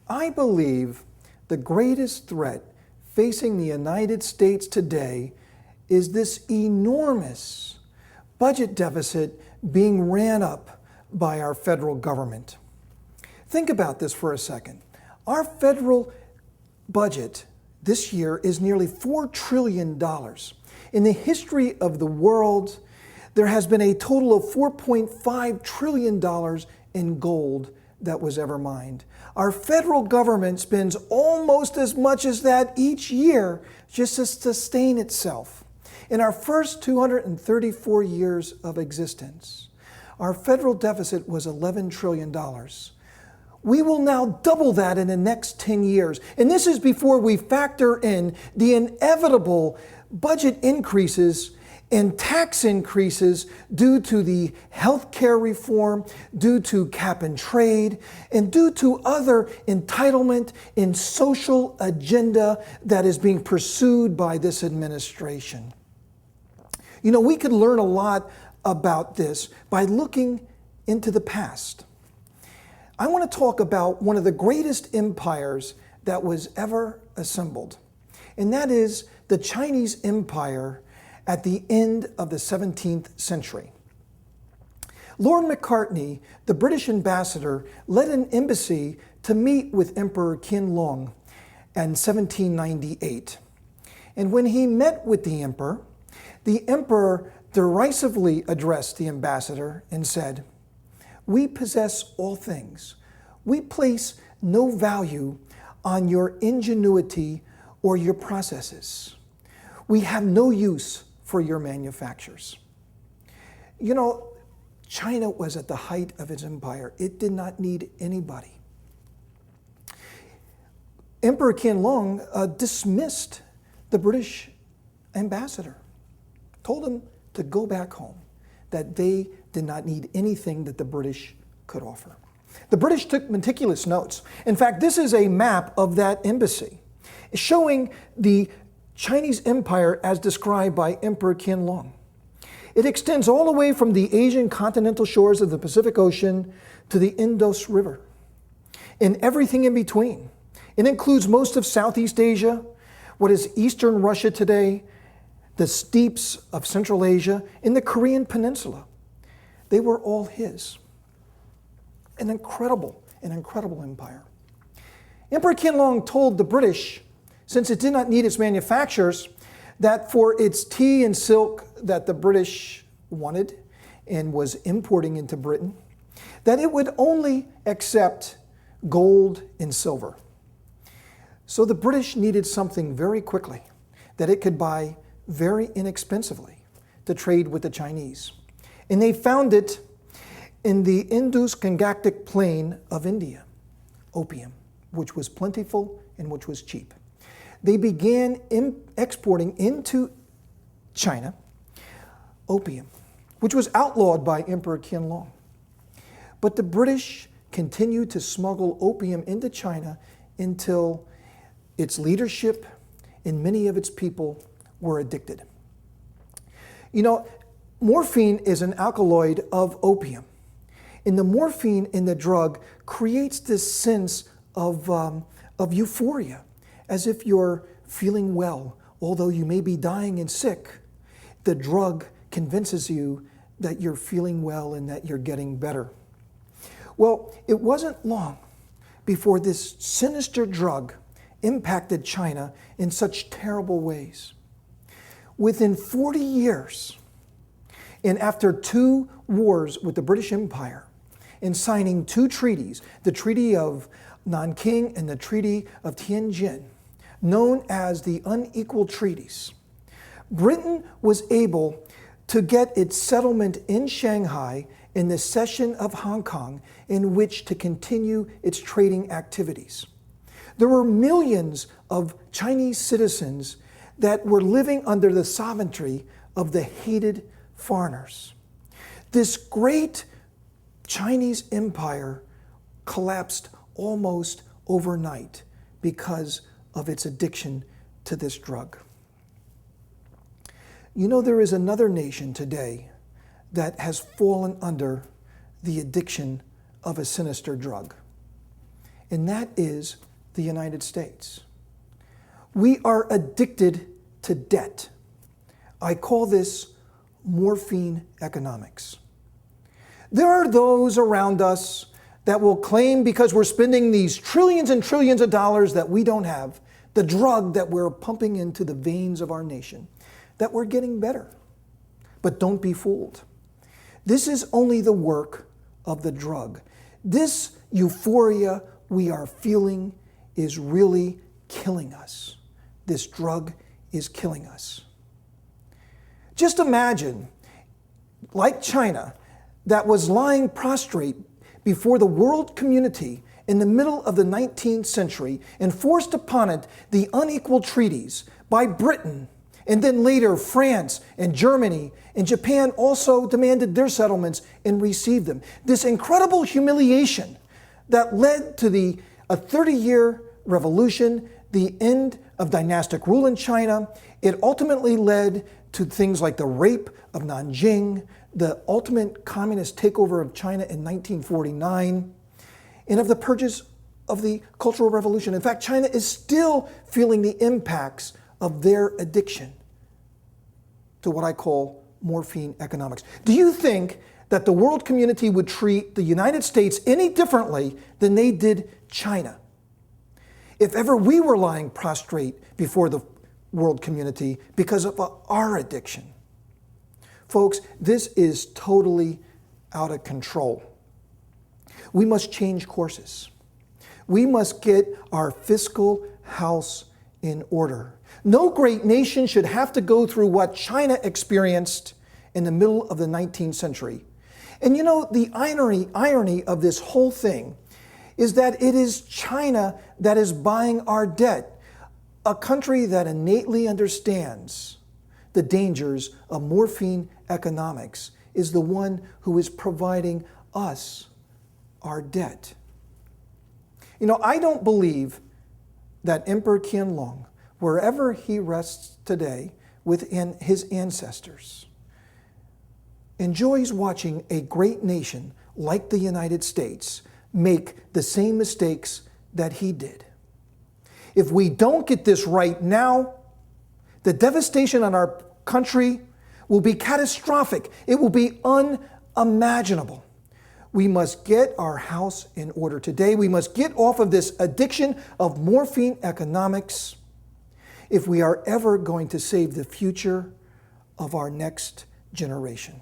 I believe the greatest threat facing the United States today is this enormous budget deficit being ran up by our federal government. Think about this for a second. Our federal budget this year is nearly $4 trillion. In the history of the world, there has been a total of $4.5 trillion in gold that was ever mined. Our federal government spends almost as much as that each year just to sustain itself. In our first 234 years of existence, our federal deficit was $11 trillion. We will now double that in the next 10 years. And this is before we factor in the inevitable budget increases and tax increases due to the healthcare reform, due to cap and trade, and due to other entitlement and social agenda that is being pursued by this administration. You know, we could learn a lot about this by looking into the past. I want to talk about one of the greatest empires that was ever assembled, and that is the Chinese Empire at the end of the 17th century. Lord Macartney, the British ambassador, led an embassy to meet with Emperor Qianlong in 1798. And when he met with the emperor derisively addressed the ambassador and said, "We possess all things. We place no value on your ingenuity or your processes. We have no use for your manufactures." You know, China was at the height of its empire. It did not need anybody. Emperor Qianlong dismissed the British ambassador, told him to go back home, that they did not need anything that the British could offer. The British took meticulous notes. In fact, this is a map of that embassy showing the Chinese Empire as described by Emperor Qianlong. It extends all the way from the Asian continental shores of the Pacific Ocean to the Indus River and everything in between. It includes most of Southeast Asia, what is Eastern Russia today, the steppes of Central Asia, and the Korean Peninsula. They were all his. An incredible empire. Emperor Qianlong told the British, since it did not need its manufacturers, that for its tea and silk that the British wanted and was importing into Britain, that it would only accept gold and silver. So the British needed something very quickly that it could buy very inexpensively to trade with the Chinese. And they found it in the Indus-Gangetic plain of India, opium, which was plentiful and which was cheap. They began exporting into China opium, which was outlawed by Emperor Qianlong. But the British continued to smuggle opium into China until its leadership and many of its people were addicted. You know, morphine is an alkaloid of opium. And the morphine in the drug creates this sense of euphoria, as if you're feeling well, although you may be dying and sick. The drug convinces you that you're feeling well and that you're getting better. Well, it wasn't long before this sinister drug impacted China in such terrible ways. Within 40 years, and after 2 wars with the British Empire, and signing 2 treaties, the Treaty of Nanking and the Treaty of Tianjin, known as the Unequal Treaties, Britain was able to get its settlement in Shanghai in the cession of Hong Kong in which to continue its trading activities. There were millions of Chinese citizens that were living under the sovereignty of the hated foreigners. This great Chinese empire collapsed almost overnight because of its addiction to this drug. You know, there is another nation today that has fallen under the addiction of a sinister drug. and that is the United States. We are addicted to debt. I call this morphine economics. There are those around us that will claim because we're spending these trillions and trillions of dollars that we don't have, the drug that we're pumping into the veins of our nation, that we're getting better. But don't be fooled. This is only the work of the drug. This euphoria we are feeling is really killing us. This drug is killing us. Just imagine, like China, that was lying prostrate before the world community in the middle of the 19th century and forced upon it the unequal treaties by Britain, and then later France and Germany and Japan also demanded their settlements and received them. This incredible humiliation that led to a 30-year revolution, the end of dynastic rule in China. It ultimately led to things like the rape of Nanjing, the ultimate communist takeover of China in 1949, and of the purges of the Cultural Revolution. In fact, China is still feeling the impacts of their addiction to what I call morphine economics. Do you think that the world community would treat the United States any differently than they did China if ever we were lying prostrate before the world community because of our addiction? Folks, this is totally out of control. We must change courses. We must get our fiscal house in order. No great nation should have to go through what China experienced in the middle of the 19th century. And you know, the irony of this whole thing is that it is China that is buying our debt, a country that innately understands the dangers of morphine economics is the one who is providing us our debt. You know, I don't believe that Emperor Qianlong, wherever he rests today within his ancestors, enjoys watching a great nation like the United States make the same mistakes that he did. If we don't get this right now, the devastation on our country will be catastrophic. It will be unimaginable. We must get our house in order today. We must get off of this addiction of morphine economics if we are ever going to save the future of our next generation.